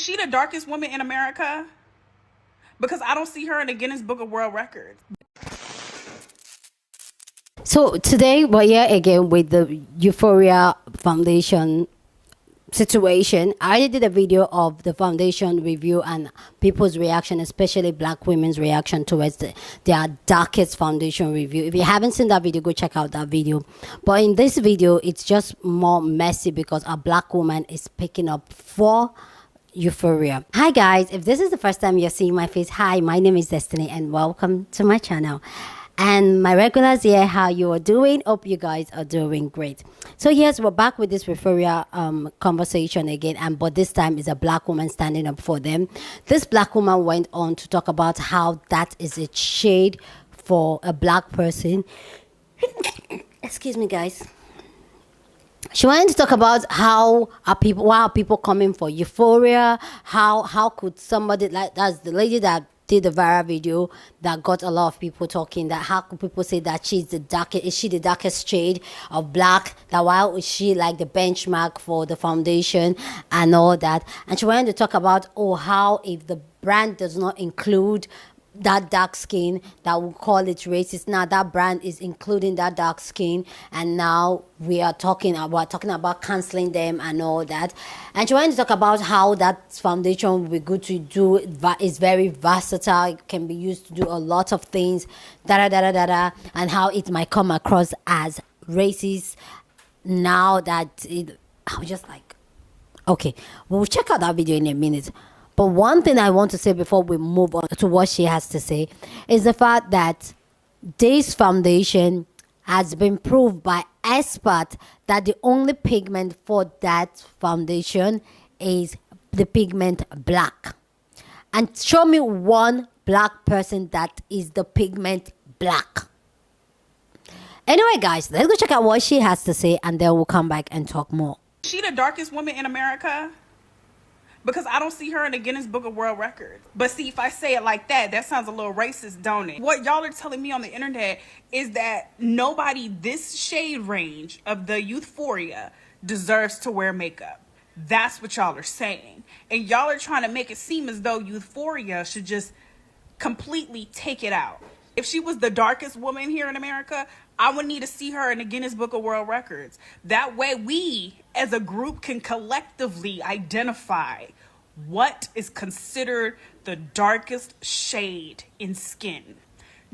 She the darkest woman in America? Because I don't see her in the Guinness Book of World Records. So today we're here again with the Youthforia Foundation situation. I already did a video of the foundation review and people's reaction, especially black women's reaction towards their darkest foundation review. If you haven't seen that video, go check out that video. But in this video, it's just more messy because a black woman is picking up for Youthforia. Hi guys, if this is the first time you're seeing my face, hi, my name is Destiny and welcome to my channel. And my regulars here, how you are doing? Hope you guys are doing great. So yes, we're back with this Youthforia conversation again, and but this time is a black woman standing up for them. This black woman went on to talk about how that is a shade for a black person. Excuse me guys. She wanted to talk about why are people coming for Youthforia? How could somebody, like that's the lady that did the viral video that got a lot of people talking, that how could people say that she's the darkest, is she the darkest shade of black, that why is she like the benchmark for the foundation and all that. And she wanted to talk about how if the brand does not include that dark skin, that will call it racist. Now that brand is including that dark skin, and now we are talking about canceling them and all that. And she wanted to talk about how that foundation will be good to do. It's very versatile, it can be used to do a lot of things, and how it might come across as racist. Now that I was just like, okay, we'll check out that video in a minute. But one thing I want to say before we move on to what she has to say is the fact that this foundation has been proved by experts that the only pigment for that foundation is the pigment black. And show me one black person that is the pigment black. Anyway, guys, let's go check out what she has to say and then we'll come back and talk more. She the darkest woman in America? Because I don't see her in the Guinness Book of World Records. But see, if I say it like that, that sounds a little racist, don't it? What y'all are telling me on the internet is that nobody this shade range of the Youthforia deserves to wear makeup. That's what y'all are saying. And y'all are trying to make it seem as though Youthforia should just completely take it out. If she was the darkest woman here in America, I would need to see her in the Guinness Book of World Records. That way we, as a group, can collectively identify what is considered the darkest shade in skin.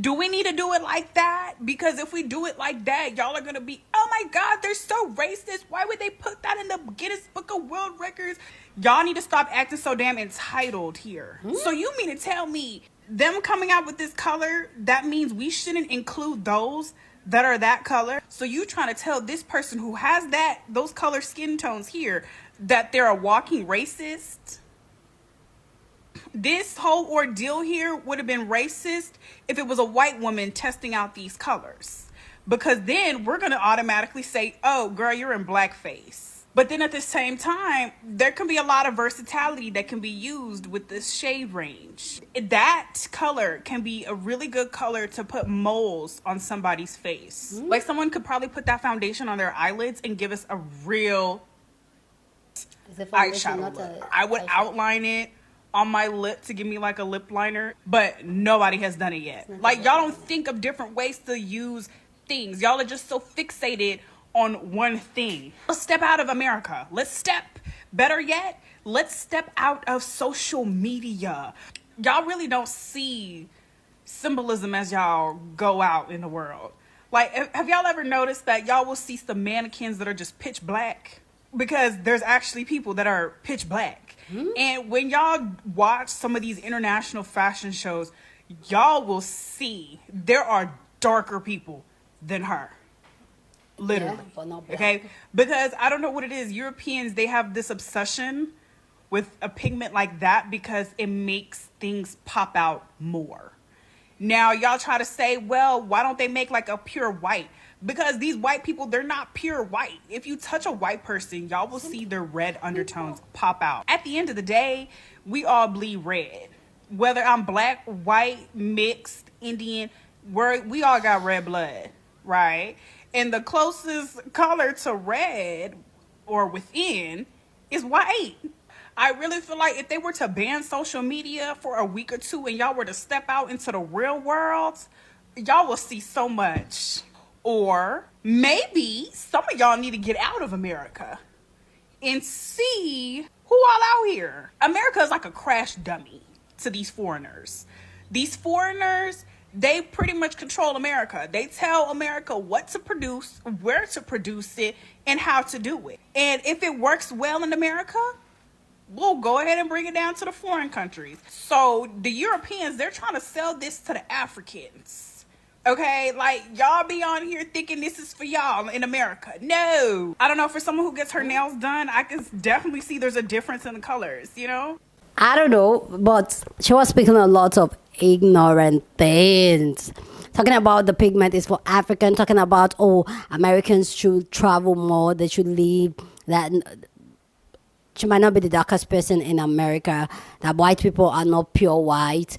Do we need to do it like that? Because if we do it like that, y'all are going to be, oh my God, they're so racist. Why would they put that in the Guinness Book of World Records? Y'all need to stop acting so damn entitled here. So you mean to tell me them coming out with this color, that means we shouldn't include those that are that color? So you trying to tell this person who has those color skin tones here that they're a walking racist? This whole ordeal here would have been racist if it was a white woman testing out these colors, because then we're going to automatically say, oh girl, you're in blackface. But then at the same time, there can be a lot of versatility that can be used with this shade range. That color can be a really good color to put moles on somebody's face. Like someone could probably put that foundation on their eyelids and give us a real eyeshadow look. I would outline it on my lip to give me like a lip liner, but nobody has done it yet. Like y'all don't think of different ways to use things. Y'all are just so fixated on one thing. Let's step out of America. Better yet, let's step out of social media. Y'all really don't see symbolism as y'all go out in the world. Like, have y'all ever noticed that y'all will see some mannequins that are just pitch black? Because there's actually people that are pitch black. And when y'all watch some of these international fashion shows, y'all will see there are darker people than her. Literally. Yeah, okay, because I don't know what it is. Europeans, they have this obsession with a pigment like that because it makes things pop out more. Now y'all try to say, well, why don't they make like a pure white? Because these white people, they're not pure white. If you touch a white person, y'all will see their red undertones pop out. At the end of the day, we all bleed red. Whether I'm black, white, mixed, Indian, we all got red blood, right? And the closest color to red or within is white. I really feel like if they were to ban social media for a week or two and y'all were to step out into the real world, y'all will see so much. Or maybe some of y'all need to get out of America and see who all out here. America is like a crash dummy to these foreigners. These foreigners, they pretty much control America. They tell America what to produce, where to produce it, and how to do it. And if it works well in America, we'll go ahead and bring it down to the foreign countries. So the Europeans, they're trying to sell this to the Africans. Okay, like y'all be on here thinking this is for y'all in America. No, I don't know. For someone who gets her nails done, I can definitely see there's a difference in the colors, you know? I don't know, but she was speaking a lot of ignorant things. Talking about the pigment is for African, talking about, oh, Americans should travel more, they should leave, that she might not be the darkest person in America, that white people are not pure white.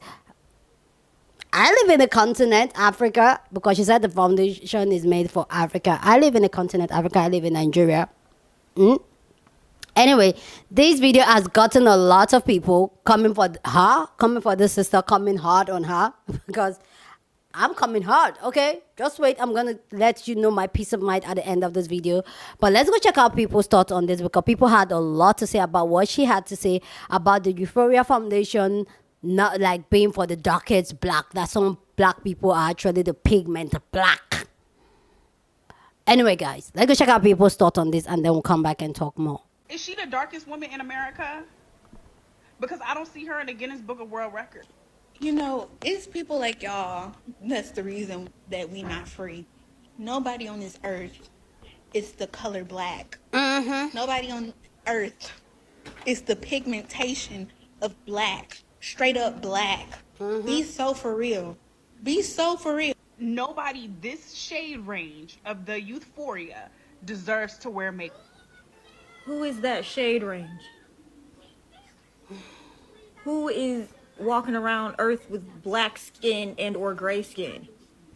I live in the continent, Africa, because she said the foundation is made for Africa. I live in the continent, Africa. I live in Nigeria. Anyway, this video has gotten a lot of people coming for her, coming for this sister, coming hard on her, because I'm coming hard, okay? Just wait. I'm going to let you know my peace of mind at the end of this video. But let's go check out people's thoughts on this, because people had a lot to say about what she had to say about the Youthforia Foundation, not like being for the darkest black, that some black people are actually the pigment black. Anyway, guys, let's go check out people's thoughts on this, and then we'll come back and talk more. Is she the darkest woman in America? Because I don't see her in the Guinness Book of World Records. You know, it's people like y'all that's the reason that we not free. Nobody on this earth is the color black. Nobody on earth is the pigmentation of black. Straight up black. Be so for real. Be so for real. Nobody this shade range of the Youthforia deserves to wear makeup. Who is that shade range? Who is walking around Earth with black skin and or gray skin?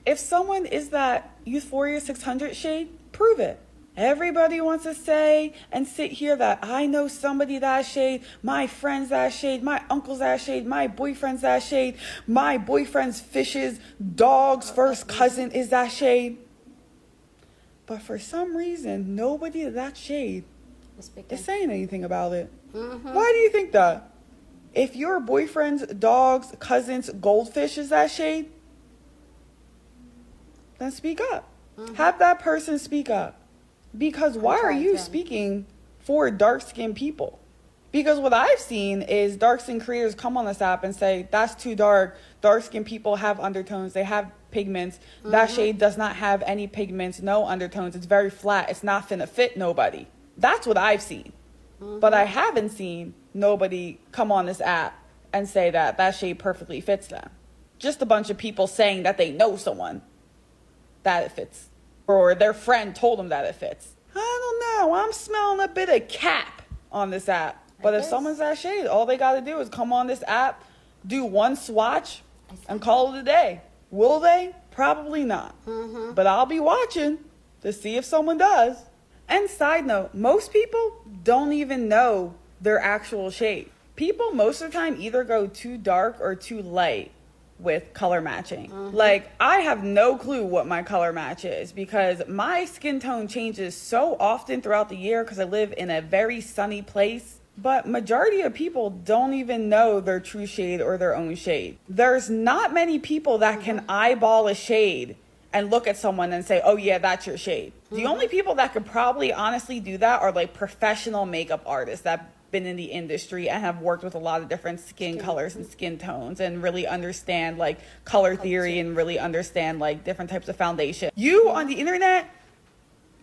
If someone is that Youthforia 600 shade, prove it. Everybody wants to say and sit here that I know somebody that shade, my friend's that shade, my uncle's that shade, my boyfriend's that shade, my boyfriend's fish's dog's first cousin is that shade. But for some reason, nobody of that shade is saying anything about it. Why do you think that? If your boyfriend's dog's cousin's goldfish is that shade, then speak up. Have that person speak up. Because why are you speaking for dark-skinned people? Because what I've seen is dark-skinned creators come on this app and say, that's too dark. Dark-skinned people have undertones. They have pigments. That shade does not have any pigments, no undertones. It's very flat. It's not finna fit nobody. That's what I've seen. But I haven't seen nobody come on this app and say that that shade perfectly fits them. Just a bunch of people saying that they know someone that it fits. Or their friend told them that it fits. I don't know. I'm smelling a bit of cap on this app. But if someone's that shade, all they got to do is come on this app, do one swatch, and call it a day. Will they? Probably not. But I'll be watching to see if someone does. And side note, most people don't even know their actual shade. People most of the time either go too dark or too light with color matching. Like, I have no clue what my color match is because my skin tone changes so often throughout the year because I live in a very sunny place. But majority of people don't even know their true shade or their own shade. There's not many people that can eyeball a shade and look at someone and say, oh yeah, that's your shade. The only people that could probably honestly do that are like professional makeup artists that been in the industry and have worked with a lot of different skin colors and skin tones and really understand like color theory and really understand like different types of foundation. You on the internet,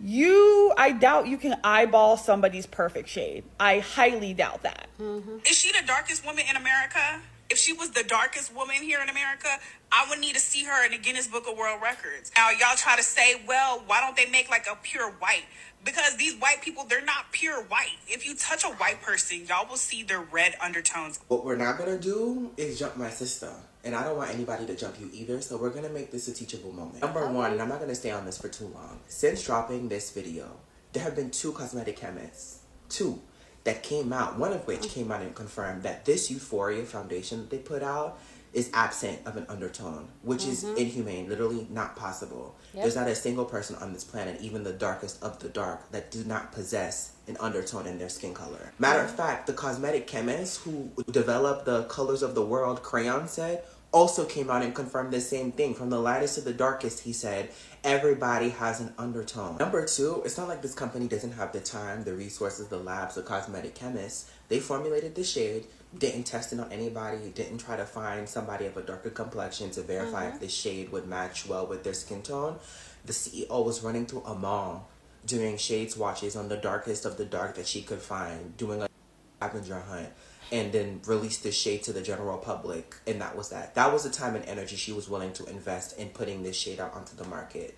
I doubt you can eyeball somebody's perfect shade. I highly doubt that. Is she the darkest woman in America? If she was the darkest woman here in America, I would need to see her in the Guinness Book of World Records. Now, y'all try to say, well, why don't they make like a pure white? Because these white people, they're not pure white. If you touch a white person, y'all will see their red undertones. What we're not going to do is jump my sister. And I don't want anybody to jump you either. So we're going to make this a teachable moment. Number one, and I'm not going to stay on this for too long. Since dropping this video, there have been 2 cosmetic chemists. 2. that came out, one of which came out and confirmed that this Youthforia foundation that they put out is absent of an undertone, which is inhumane, literally not possible. There's not a single person on this planet, even the darkest of the dark, that do not possess an undertone in their skin color. Matter of fact, the cosmetic chemist who developed the Colors of the World crayon set also came out and confirmed the same thing. From the lightest to the darkest, he said, everybody has an undertone. Number two, it's not like this company doesn't have the time, the resources, the labs, the cosmetic chemists. They formulated the shade, didn't test it on anybody, didn't try to find somebody of a darker complexion to verify if the shade would match well with their skin tone. The CEO was running through a mall doing shade swatches on the darkest of the dark that she could find, doing a scavenger hunt, and then released the shade to the general public, and that was that. That was the time and energy she was willing to invest in putting this shade out onto the market.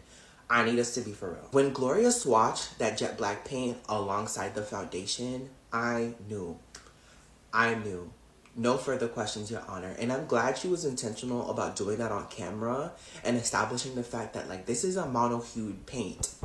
I need us to be for real. When Gloria swatched that jet black paint alongside the foundation, I knew. No further questions, Your Honor. And I'm glad she was intentional about doing that on camera and establishing the fact that, like, this is a mono-hued paint.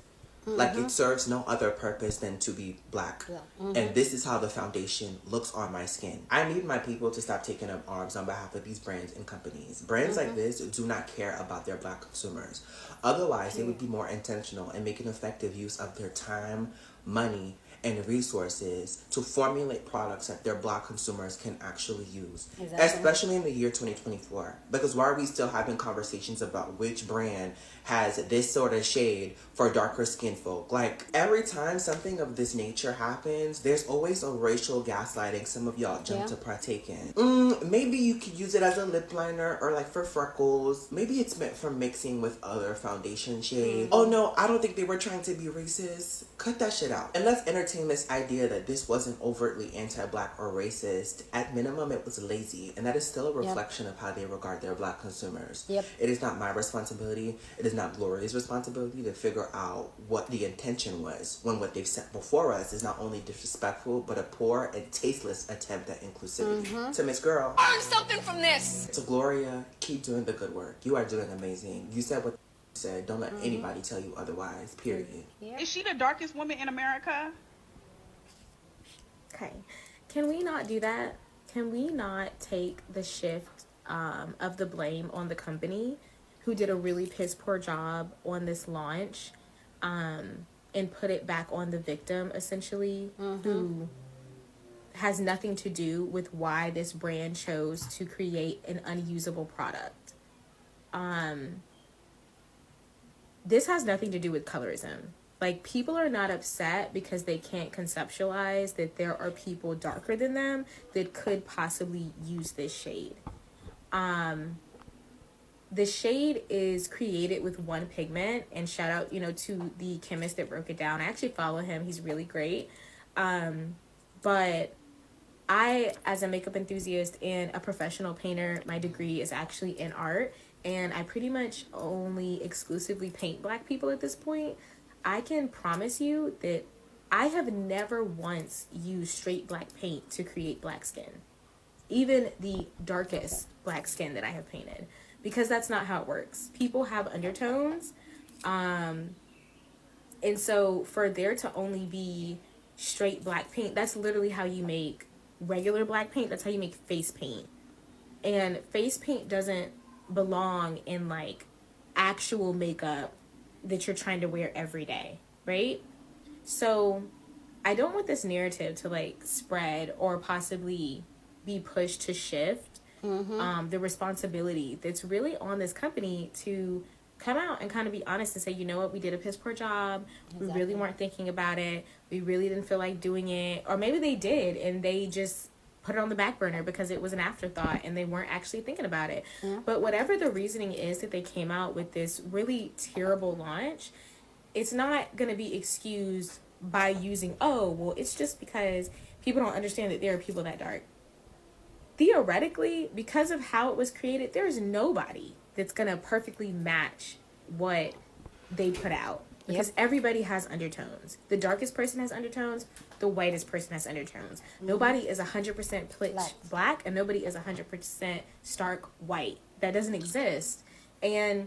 Like, it serves no other purpose than to be black. And this is how the foundation looks on my skin. I need my people to stop taking up arms on behalf of these brands and companies. Brands like this do not care about their black consumers. Otherwise, they would be more intentional and make an effective use of their time, money, and resources to formulate products that their black consumers can actually use. Especially in the year 2024. Because why are we still having conversations about which brand has this sort of shade for darker skin folk? Like, every time something of this nature happens, there's always a racial gaslighting some of y'all jump to partake in. Maybe you could use it as a lip liner or like for freckles. Maybe it's meant for mixing with other foundation shade. Oh no, I don't think they were trying to be racist. Cut that shit out. And let's entertain this idea that this wasn't overtly anti-black or racist. At minimum, it was lazy, and that is still a reflection of how they regard their black consumers. It is not my responsibility, it is not Gloria's responsibility to figure out what the intention was when what they've set before us is not only disrespectful but a poor and tasteless attempt at inclusivity. To Miss Girl, learn something from this. to Gloria, keep doing the good work. You are doing amazing. You said what you said. Don't let anybody tell you otherwise, period. Is she the darkest woman in America? Okay, can we not do that? Can we not take the shift of the blame on the company who did a really piss poor job on this launch and put it back on the victim, essentially, who has nothing to do with why this brand chose to create an unusable product? This has nothing to do with colorism. Like, people are not upset because they can't conceptualize that there are people darker than them that could possibly use this shade. The shade is created with one pigment, and shout out, to the chemist that broke it down. I actually follow him. He's really great. But I, as a makeup enthusiast and a professional painter, my degree is actually in art, and I pretty much only exclusively paint black people at this point. I can promise you that I have never once used straight black paint to create black skin. Even the darkest black skin that I have painted. Because that's not how it works. People have undertones. And so for there to only be straight black paint, that's literally how you make regular black paint. That's how you make face paint. And face paint doesn't belong in like actual makeup that you're trying to wear every day, right? So I don't want this narrative to like spread or possibly be pushed to shift the responsibility that's really on this company to come out and kind of be honest and say, you know what, we did a piss poor job. We really weren't thinking about it. We really didn't feel like doing it. Or maybe they did and they just put it on the back burner because it was an afterthought and they weren't actually thinking about it. But whatever the reasoning is that they came out with this really terrible launch, it's not going to be excused by using, oh, well, it's just because people don't understand that there are people that dark. Theoretically, because of how it was created, there's nobody that's going to perfectly match what they put out. Because everybody has undertones. The darkest person has undertones. The whitest person has undertones. Nobody is 100% pitch black and nobody is 100% stark white. That doesn't exist. And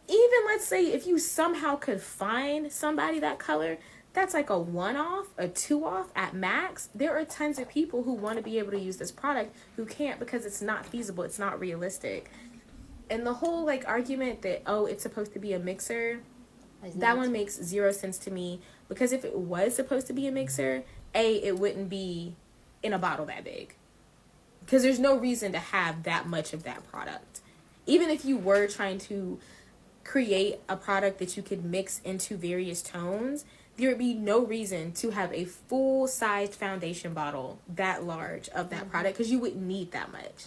even let's say if you somehow could find somebody that color, that's like a 1 off, a 2 off at max. There are tons of people who want to be able to use this product who can't because it's not feasible, it's not realistic. And the whole like argument that, oh, it's supposed to be a mixer, that one makes zero sense to me, because if it was supposed to be a mixer, it wouldn't be in a bottle that big, because there's no reason to have that much of that product. Even if you were trying to create a product that you could mix into various tones, there would be no reason to have a full-sized foundation bottle that large of that product, because you wouldn't need that much.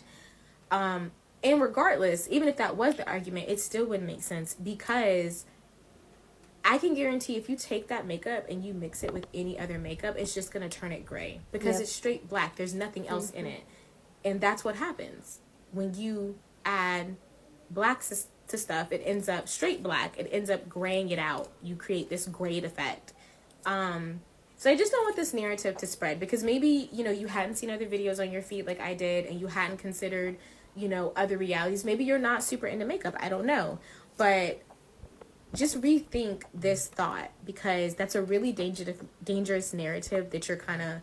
And regardless, even if that was the argument, it still wouldn't make sense, because I can guarantee if you take that makeup and you mix it with any other makeup, it's just going to turn it gray, because it's straight black. There's nothing else in it. And that's what happens. When you add black to stuff, it ends up straight black. It ends up graying it out. You create this grayed effect. So I just don't want this narrative to spread, because maybe, you know, you hadn't seen other videos on your feed like I did, and you hadn't considered, you know, other realities. Maybe you're not super into makeup. I don't know. But just rethink this thought, because that's a really dangerous narrative that you're kind of,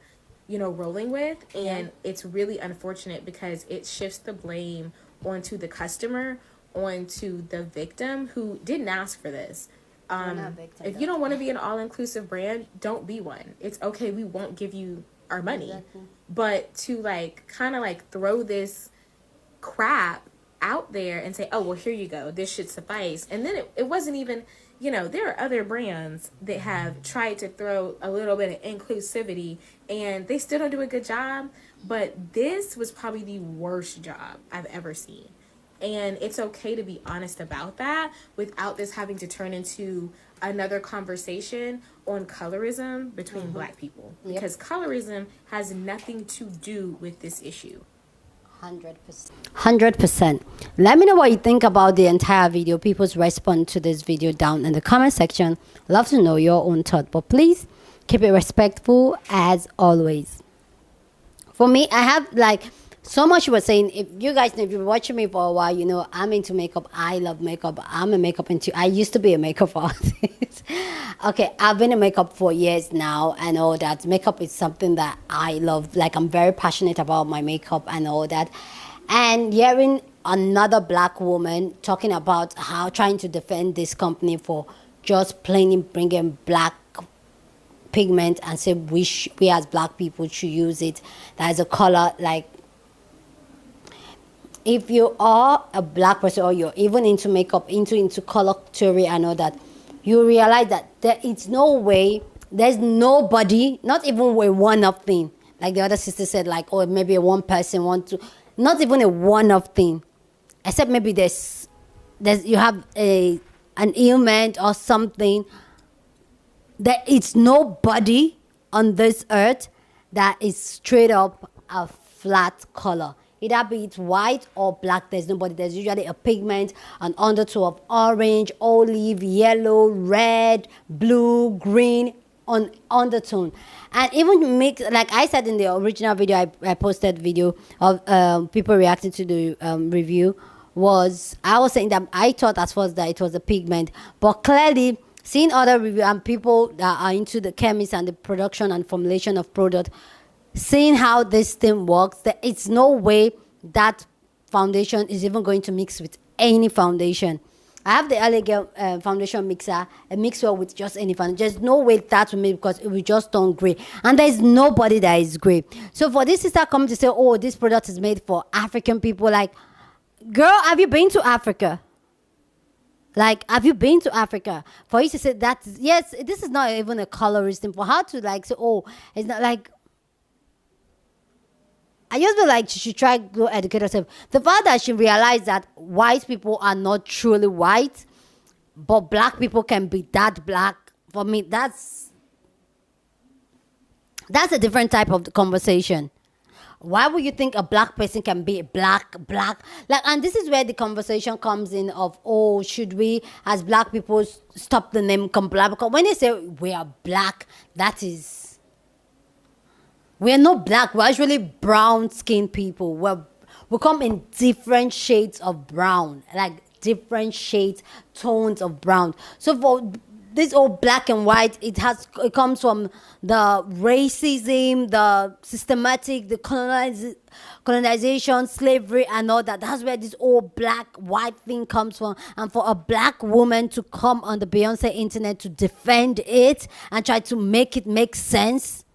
you know, rolling with. And it's really unfortunate, because it shifts the blame onto the customer, onto the victim who didn't ask for this. If you don't want to be an all-inclusive brand, don't be one. It's okay. We won't give you our money. But to like kind of like throw this crap out there and say, oh, well, here you go, this should suffice. And then it wasn't even, you know, there are other brands that have tried to throw a little bit of inclusivity and they still don't do a good job. But this was probably the worst job I've ever seen. And it's okay to be honest about that without this having to turn into another conversation on colorism between Black people. Because colorism has nothing to do with this issue. 100%. 100%. Let me know what you think about the entire video. People's response to this video down in the comment section. Love to know your own thought. But please keep it respectful as always. For me, I have like so much you were saying. If you guys know, if you've been watching me for a while, you know I'm into makeup. I love makeup. I'm a makeup into. I used to be a makeup artist. Okay, I've been in makeup for years now and all that. Makeup is something that I love. Like, I'm very passionate about my makeup and all that. And hearing another Black woman talking about how trying to defend this company for just plain bringing Black pigment and say we as Black people should use it. That is a color, like, if you are a Black person or you're even into makeup, into color theory and all that, you realize that there is no way, there's nobody, not even a one-off thing. Like the other sister said, like, oh, maybe a one person want to, not even a one-off thing. Except maybe there's you have an ailment or something. That it's nobody on this earth that is straight up a flat color. Either be it white or black, there's nobody. There's usually a pigment, an undertone of orange, olive, yellow, red, blue, green, on undertone. And even mix, like I said in the original video, I posted video of people reacting to the review, I was saying that I thought at first that it was a pigment, but clearly seeing other review and people that are into the chemist and the production and formulation of product, seeing how this thing works, that it's no way that foundation is even going to mix with any foundation. I have the elegant foundation mixer, a mixer with just any foundation. There's no way that will make, because it will just turn gray. And there's nobody that is gray. So for this sister coming to say, oh, this product is made for African people, like, girl, have you been to Africa? Like, have you been to Africa? For you to say that, yes, this is not even a colorist thing. For her to like say, oh, it's not like, I just feel like she should try to educate herself. The fact that she realized that white people are not truly white, but Black people can be that Black, for me, that's a different type of conversation. Why would you think a Black person can be black? Like, and this is where the conversation comes in of, oh, should we as Black people stop the name come Black? Because when they say we are Black, that is, we're not Black. We're actually brown skinned people. We come in different shades of brown, like different shades, tones of brown. So for this all black and white. It comes from the racism, the systematic, the colonization, slavery, and all that. That's where this all black white thing comes from. And for a black woman to come on the Beyonce internet to defend it and try to make it make sense.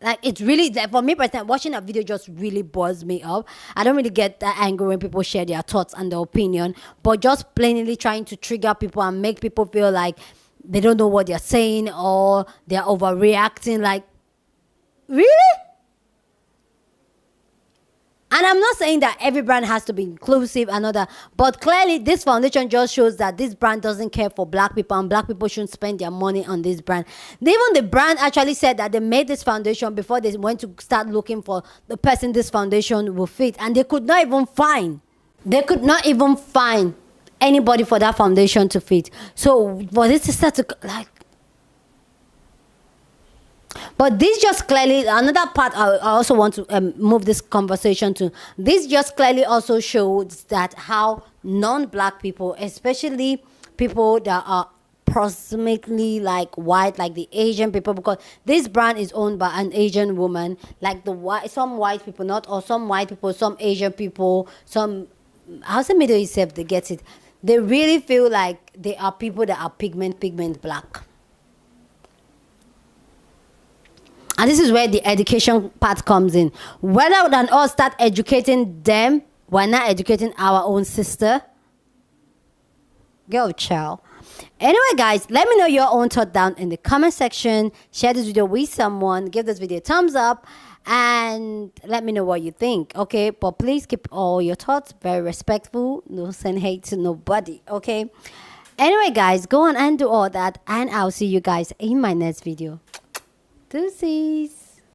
Like, it's really, like, for me personally, watching that video just really buzz me up. I don't really get that angry when people share their thoughts and their opinion, but just plainly trying to trigger people and make people feel like they don't know what they're saying or they're overreacting. Like, really? And I'm not saying that every brand has to be inclusive and all that, but clearly this foundation just shows that this brand doesn't care for black people, and black people shouldn't spend their money on this brand. Even the brand actually said that they made this foundation before they went to start looking for the person this foundation will fit, and they could not even find. They could not even find anybody for that foundation to fit. So for this to start to, like, but this just clearly, another part I also want to move this conversation to, this just clearly also shows that how non-black people, especially people that are approximately like white, like the Asian people, because this brand is owned by an Asian woman, like some white people, not all, some white people, some Asian people, some, how's the Middle East if they get it? They really feel like they are people that are pigment black. And this is where the education part comes in. Rather than us start educating them, we're not educating our own sister. Go, child. Anyway, guys, let me know your own thought down in the comment section. Share this video with someone. Give this video a thumbs up. And let me know what you think, okay? But please keep all your thoughts very respectful. No send hate to nobody, okay? Anyway, guys, go on and do all that. And I'll see you guys in my next video. Deuces.